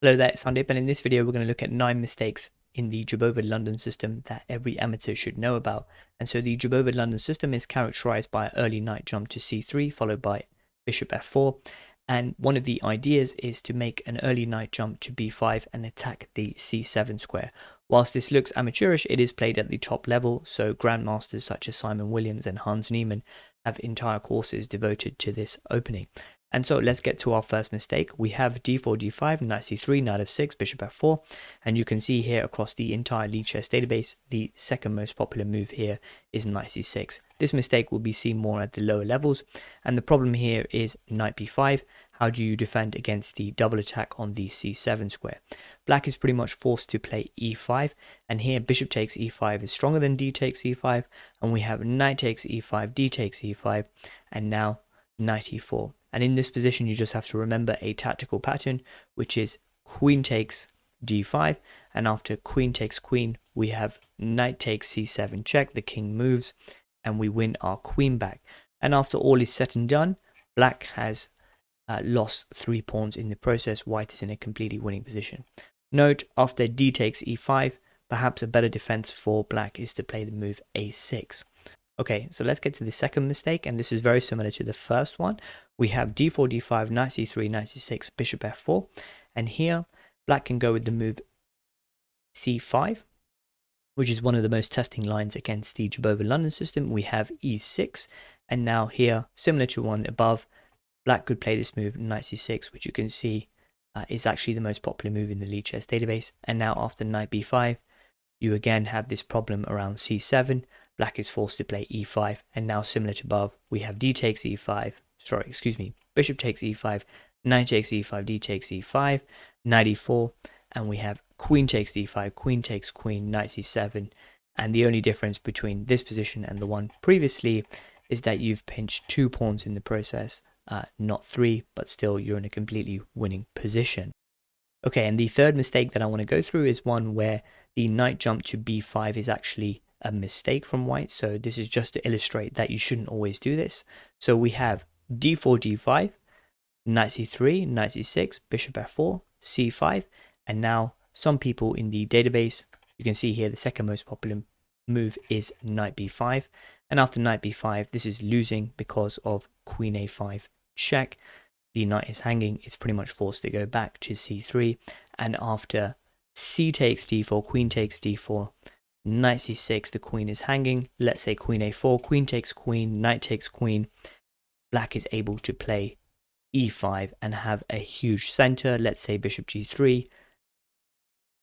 Hello there, it's Sandeep, and in this video we're going to look at 9 mistakes in the Jobava London system that every amateur should know about. And so the Jobava London system is characterized by an early knight jump to c3 followed by bishop f4, and one of the ideas is to make an early knight jump to b5 and attack the c7 square. Whilst this looks amateurish, it is played at the top level, so grandmasters such as Simon Williams and Hans Niemann have entire courses devoted to this opening. And so let's get to our first mistake. We have d4, d5, knight c3, knight f6, bishop f4. And you can see here across the entire lead chess database, the second most popular move here is knight c6. This mistake will be seen more at the lower levels. And the problem here is knight b5. How do you defend against the double attack on the c7 square? Black is pretty much forced to play e5. And here bishop takes e5 is stronger than d takes e5. And we have knight takes e5, d takes e5. And now knight e4. And in this position, you just have to remember a tactical pattern, which is queen takes d5. And after queen takes queen, we have knight takes c7 check. The king moves and we win our queen back. And after all is said and done, black has lost 3 pawns in the process. White is in a completely winning position. Note, after d takes e5, perhaps a better defense for black is to play the move a6. Okay, so let's get to the second mistake, and this is very similar to the first one. We have d4, d5, knight c3, knight c6, bishop f4, and here black can go with the move c5, which is one of the most testing lines against the Jobava London system. We have e6, and now here, similar to one above, black could play this move knight c6, which you can see is actually the most popular move in the lead chess database. And now after knight b5, you again have this problem around c7. Black is forced to play e5, and now similar to above, we have d takes e5, bishop takes e5, knight takes e5, d takes e5, knight e4, and we have queen takes d5, queen takes queen, knight c7, and the only difference between this position and the one previously is that you've pinched 2 pawns in the process, not 3, but still you're in a completely winning position. Okay, and the third mistake that I want to go through is one where the knight jump to b5 is actually a mistake from white. So this is just to illustrate that you shouldn't always do this. So we have d4, d5, knight c3, knight c6, bishop f4, c5, and now some people in the database, you can see here the second most popular move is knight b5, and after knight b5 this is losing because of queen a5 check. The knight is hanging, it's pretty much forced to go back to c3, and after c takes d4, queen takes d4, knight c6, the queen is hanging. Let's say queen a4, queen takes queen, knight takes queen. Black is able to play e5 and have a huge center. Let's say bishop g3,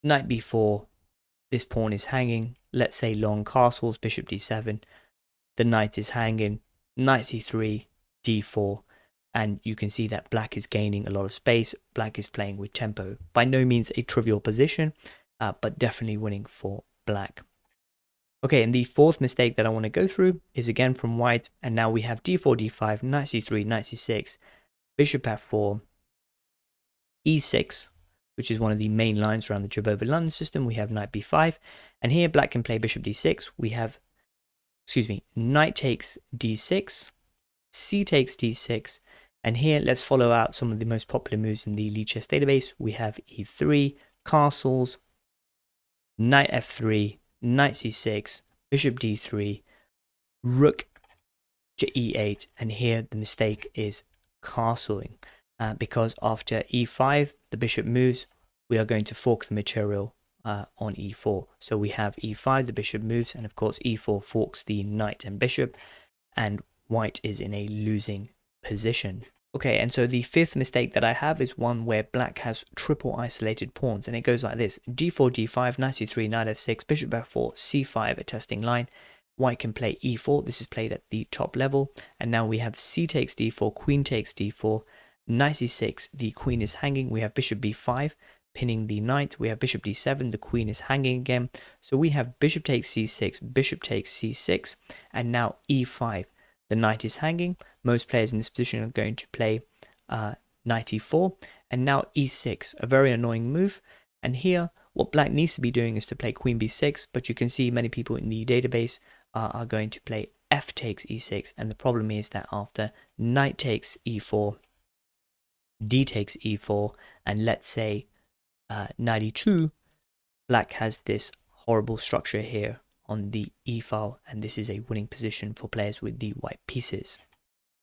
knight b4, this pawn is hanging. Let's say long castles, bishop d7, the knight is hanging, knight c3, d4, and you can see that black is gaining a lot of space. Black is playing with tempo. By no means a trivial position, but definitely winning for black. Okay, and the fourth mistake that I want to go through is again from white, and now we have d4, d5, knight c3, knight c6, bishop f4, e6, which is one of the main lines around the Jobava London system. We have knight b5, and here black can play bishop d6. We have, knight takes d6, c takes d6, and here let's follow out some of the most popular moves in the lead chess database. We have e3, castles, knight f3, knight c6, bishop d3, rook to e8, and here the mistake is castling, because after e5 the bishop moves, we are going to fork the material on e4. So we have e5, the bishop moves, and of course e4 forks the knight and bishop, and white is in a losing position. Okay, and so the fifth mistake that I have is one where black has triple isolated pawns, and it goes like this: d4, d5, knight c3, knight f6, bishop f4, c5, a testing line. White can play e4, this is played at the top level, and now we have c takes d4, queen takes d4, knight c6, the queen is hanging, we have bishop b5, pinning the knight, we have bishop d7, the queen is hanging again, so we have bishop takes c6, bishop takes c6, and now e5. The knight is hanging. Most players in this position are going to play knight e4, and now e6, a very annoying move. And here, what black needs to be doing is to play queen b6, but you can see many people in the database are going to play f takes e6, and the problem is that after knight takes e4, d takes e4, and let's say knight e2, black has this horrible structure here on the e file, and this is a winning position for players with the white pieces.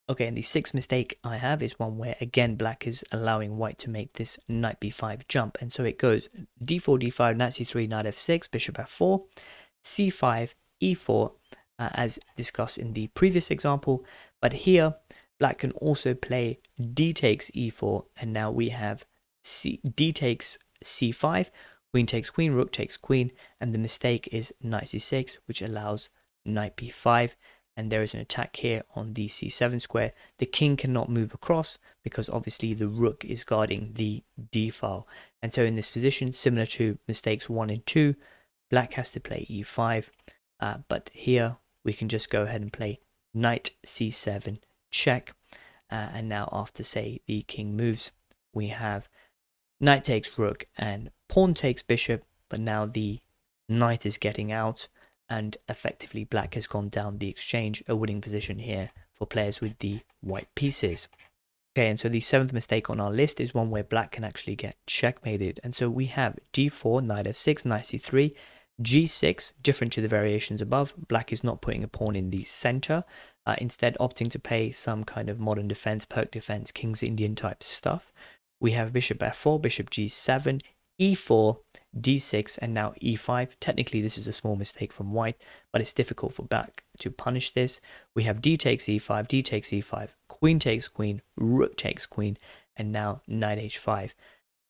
Okay, and the sixth mistake I have is one where, again, black is allowing white to make this knight b5 jump. And so it goes d4, d5, knight c3, knight f6, bishop f4, c5, e4, as discussed in the previous example. But here, black can also play d takes e4, and now we have d takes c5, queen takes queen, rook takes queen, and the mistake is knight c6, which allows knight b5. And there is an attack here on the c7 square. The king cannot move across because obviously the rook is guarding the d file. And so in this position, similar to mistakes 1 and 2, black has to play e5. But here we can just go ahead and play knight c7 check. And now after, say, the king moves, we have knight takes rook and pawn takes bishop. But now the knight is getting out, and effectively black has gone down the exchange, a winning position here for players with the white pieces. Okay, and so the seventh mistake on our list is one where black can actually get checkmated. And so we have d4, knight f6, knight c3, g6, different to the variations above. Black is not putting a pawn in the center, instead opting to play some kind of modern defense, Perk defense, King's Indian type stuff. We have bishop f4, bishop g7, e4, d6, and now e5. Technically this is a small mistake from white, but it's difficult for black to punish this. We have d takes e5, d takes e5, queen takes queen, rook takes queen, and now knight h5.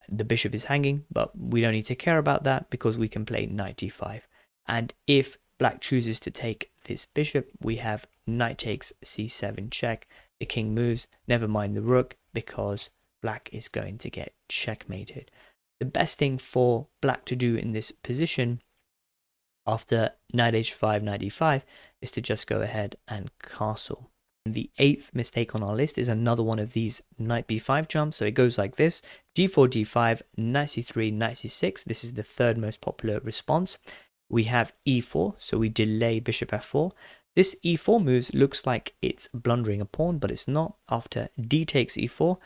The bishop is hanging, but we don't need to care about that because we can play knight d5. And if black chooses to take this bishop, we have knight takes c7 check. The king moves, never mind the rook, because black is going to get checkmated. The best thing for black to do in this position after knight h5, knight e5 is to just go ahead and castle. And the eighth mistake on our list is another one of these knight b5 jumps. So it goes like this: d4, d5, knight c3, knight c6. This is the third most popular response. We have e4, so we delay bishop f4. This e4 move looks like it's blundering a pawn, but it's not. After d takes e4,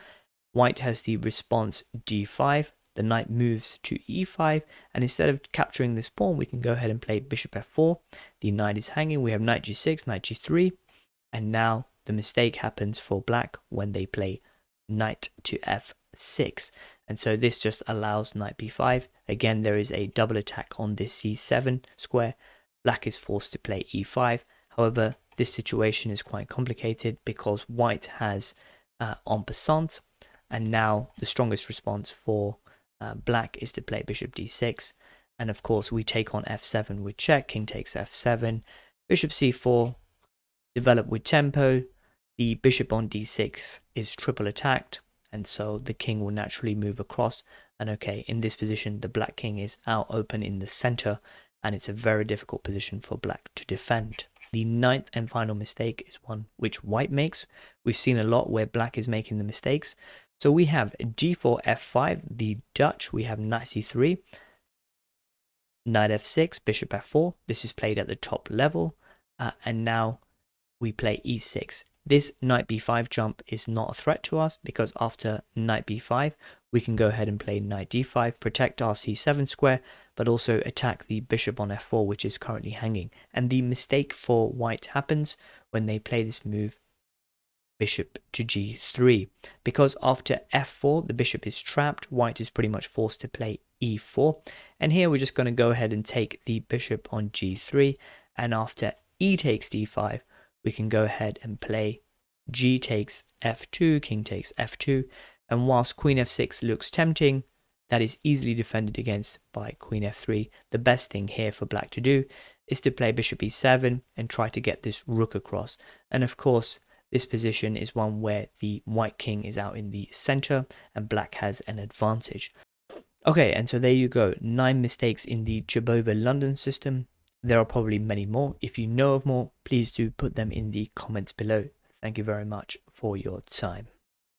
white has the response d5. The knight moves to e5, and instead of capturing this pawn, we can go ahead and play bishop f4. The knight is hanging. We have knight g6, knight g3, and now the mistake happens for black when they play knight to f6. And so this just allows knight b5. Again, there is a double attack on this c7 square. Black is forced to play e5. However, this situation is quite complicated because white has en passant, and now the strongest response for black is to play bishop d6, and of course we take on f7 with check. King takes f7, bishop c4, develop with tempo. The bishop on d6 is triple attacked, and so the king will naturally move across. And okay, in this position the black king is out open in the center, and it's a very difficult position for black to defend. The ninth and final mistake is one which white makes. We've seen a lot where black is making the mistakes. So we have g4, f5, the Dutch. We have knight c3, knight f6, bishop f4. This is played at the top level. And now we play e6. This knight b5 jump is not a threat to us because after knight b5, we can go ahead and play knight d5, protect our c7 square, but also attack the bishop on f4, which is currently hanging. And the mistake for white happens when they play this move bishop to g3, because after f4 the bishop is trapped. White is pretty much forced to play e4, and here we're just going to go ahead and take the bishop on g3, and after e takes d5 we can go ahead and play g takes f2, king takes f2, and whilst queen f6 looks tempting, that is easily defended against by queen f3. The best thing here for black to do is to play bishop e7 and try to get this rook across. And of course this position is one where the white king is out in the center and black has an advantage. Okay, and so there you go, 9 mistakes in the Jobava London system. There are probably many more. If you know of more, please do put them in the comments below. Thank you very much for your time.